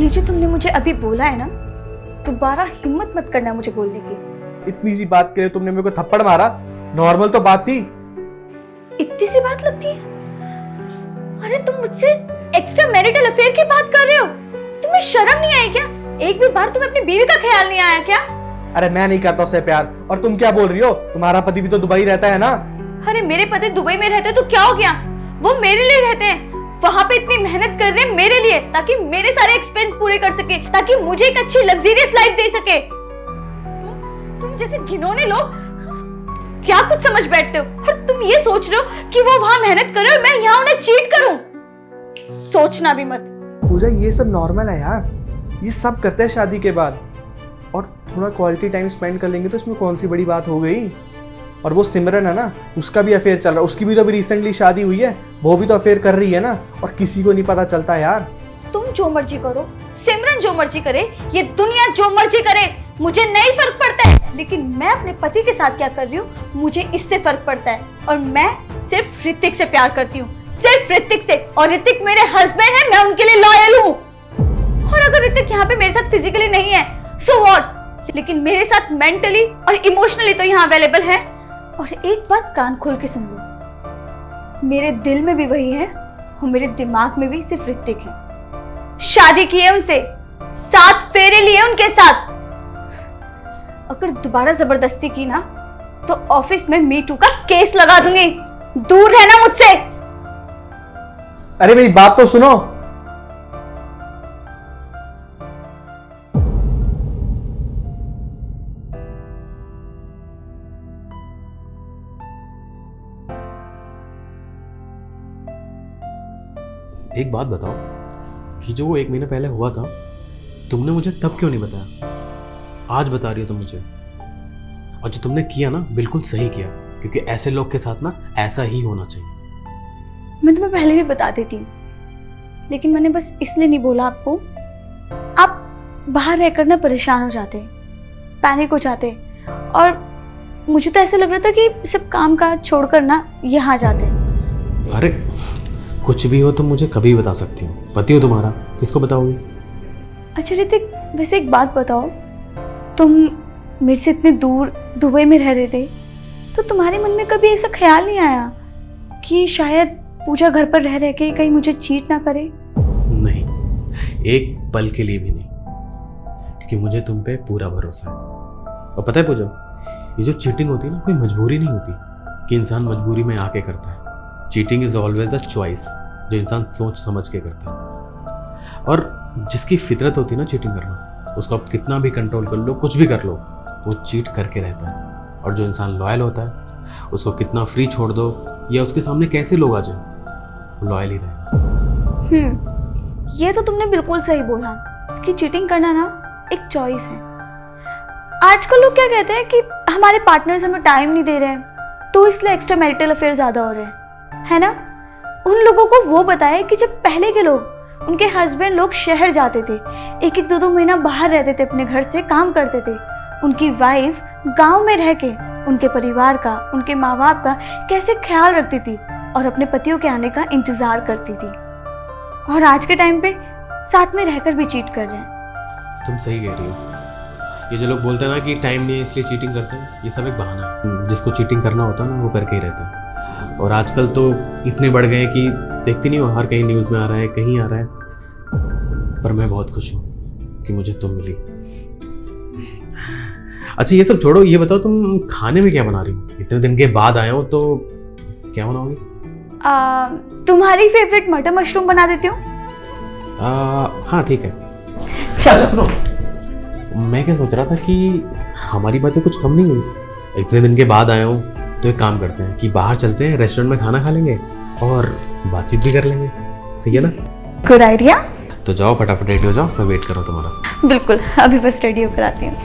ये जो तुमने मुझे अभी बोला है ना, दोबारा हिम्मत मत करना मुझे बोलने की। इतनी सी बात के लिए तुमने मेरे को थप्पड़ मारा? नॉर्मल तो बात थी। इतनी सी बात लगती है? अरे तुम मुझसे एक्स्ट्रा मैरिटल अफेयर की बात कर रहे हो? तुम्हें शर्म नहीं आई क्या? एक भी बार तुम्हें अपनी बीवी का ख्याल नहीं आया क्या? अरे मैं नहीं करता उससे प्यार, और तुम क्या बोल रही हो? तुम्हारा पति भी तो दुबई रहता है ना। अरे मेरे पति दुबई में रहते तो क्या हो गया? वो मेरे लिए रहते हैं, वहां पे इतनी मेहनत कर रहे हैं मेरे लिए, ताकि मेरे सारे एक्सपेंस पूरे कर सके, ताकि मुझे एक अच्छी लग्जरियस लाइफ दे सके। तुम जैसे घिनौने लोग क्या कुछ समझ बैठते हो, और तुम ये सोच रहे हो कि वो वहां मेहनत करे और मैं यहाँ उन्हें चीट करूं? सोचना भी मत। पूजा, ये सब नॉर्मल है यार, ये सब करते हैं शादी के बाद, और थोड़ा क्वालिटी टाइम स्पेंड कर लेंगे तो इसमें कौन सी बड़ी बात हो गई। और वो सिमरन है ना, उसका भी अफेयर चल रहा है, उसकी भी तो अभी रिसेंटली शादी हुई है, वो भी तो अफेयर कर रही है ना, और किसी को नहीं पता चलता यार। तुम जो मर्जी करो, सिमरन जो मर्जी करे, ये दुनिया जो मर्जी करे, मुझे नहीं फर्क पड़ता है, लेकिन मैं अपने पति के साथ क्या कर रही हूँ मुझे इससे फर्क पड़ता है। और मैं सिर्फ ऋतिक से प्यार करती हूँ, सिर्फ ऋतिक से, और ऋतिक मेरे हस्बैंड है, मैं उनके लिए लॉयल हूँ। और अगर ऋतिक यहाँ पे मेरे साथ फिजिकली नहीं है सो व्हाट, लेकिन मेरे साथ मेंटली और इमोशनली तो यहाँ अवेलेबल है। और एक बात कान खोल के सुन लो, मेरे दिल में भी वही है और मेरे दिमाग में भी सिर्फ ऋतिक है। शादी की है उनसे, 7 फेरे लिए उनके साथ। अगर दोबारा जबरदस्ती की ना तो ऑफिस में मी टू का केस लगा दूंगी। दूर रहना मुझसे। अरे मेरी बात तो सुनो। एक बात बताओ कि जो वो 1 महीना पहले हुआ था, तुमने मुझे तब क्यों नहीं बताया? आज बता रही हो तुम मुझे। और जो तुमने किया ना, बिल्कुल सही किया, क्योंकि ऐसे लोग के साथ ना ऐसा ही होना चाहिए। मैं तुम्हें पहले भी बता देती, लेकिन मैंने बस इसलिए नहीं बोला आपको। आप बाहर रहकर ना परेशान हो जाते, पैनिक हो जाते, और मुझे तो ऐसा लग रहा था कि सब काम काज छोड़कर ना यहाँ जाते। अरे कुछ भी हो तुम मुझे कभी बता सकती हो, पति हो तुम्हारा, किसको बताओगी? अच्छा ऋतिक, वैसे एक बात बताओ, तुम मेरे से इतने दूर दुबई में रह रहे थे, तो तुम्हारे मन में कभी ऐसा ख्याल नहीं आया कि शायद पूजा घर पर रह के कहीं मुझे चीट ना करे? नहीं, एक पल के लिए भी नहीं, क्योंकि मुझे तुम पे पूरा भरोसा है। और पता है पूजा, ये जो चीटिंग होती है ना, कोई मजबूरी नहीं होती कि इंसान मजबूरी में आके करता है। Cheating is always a choice, जो इंसान सोच समझ के करता है। और जिसकी फितरत होती है ना चीटिंग करना, उसको आप कितना भी कंट्रोल कर लो, कुछ भी कर लो, वो चीट करके रहता है। और जो इंसान लॉयल होता है, उसको कितना फ्री छोड़ दो या उसके सामने कैसे लोग आ जाए, वो लॉयल ही रहेगा। ये तो तुमने बिल्कुल सही बोला कि चीटिंग करना ना एक चॉइस है। आजकल लोग क्या कहते हैं कि हमारे पार्टनर्स हमें टाइम नहीं दे रहे हैं, तो इसलिए एक्स्ट्रा मैरिटल अफेयर ज्यादा हो रहे हैं, है ना? उन लोगों को वो बताए कि जब पहले के लोग, उनके हस्बैंड लोग शहर जाते थे, 1-1, 2-2 महीना बाहर रहते थे, अपने घर से काम करते थे, उनकी वाइफ गांव में रह के उनके परिवार का, उनके माँ बाप का कैसे ख्याल रखती थी और अपने पतियों के आने का इंतजार करती थी। और आज के टाइम पे साथ में रहकर भी चीट कर रहे हैं। तुम सही कह रही हो। ये जो लोग बोलते हैं ना कि टाइम नहीं है इसलिए चीटिंग करते हैं, ये सब एक बहाना है। जिसको चीटिंग करना होता है ना, वो करके ही रहता है। और आजकल तो इतने बढ़ गए कि देखती नहीं हो, हर कहीं न्यूज़ में आ रहा है, कहीं आ रहा है। पर मैं बहुत खुश हूँ कि मुझे तुम मिली। अच्छा ये सब छोड़ो, ये बताओ तुम खाने में क्या बना रही हो? इतने दिन के बाद आए हो तो क्या बनाओगी? तुम्हारी फेवरेट मटर मशरूम बना देती हूँ। हाँ ठीक है। चलो सुनो, मैं क्या सोच रहा था कि हमारी बातें कुछ कम नहीं हुई। इतने दिन के बाद आए हो तो एक काम करते हैं कि बाहर चलते हैं, रेस्टोरेंट में खाना खा लेंगे और बातचीत भी कर लेंगे। सही है ना? Good idea. तो जाओ फटाफट रेडी हो जाओ, मैं वेट कर रहा हूँ तुम्हारा। बिल्कुल, अभी बस रेडी होकर आती हूँ।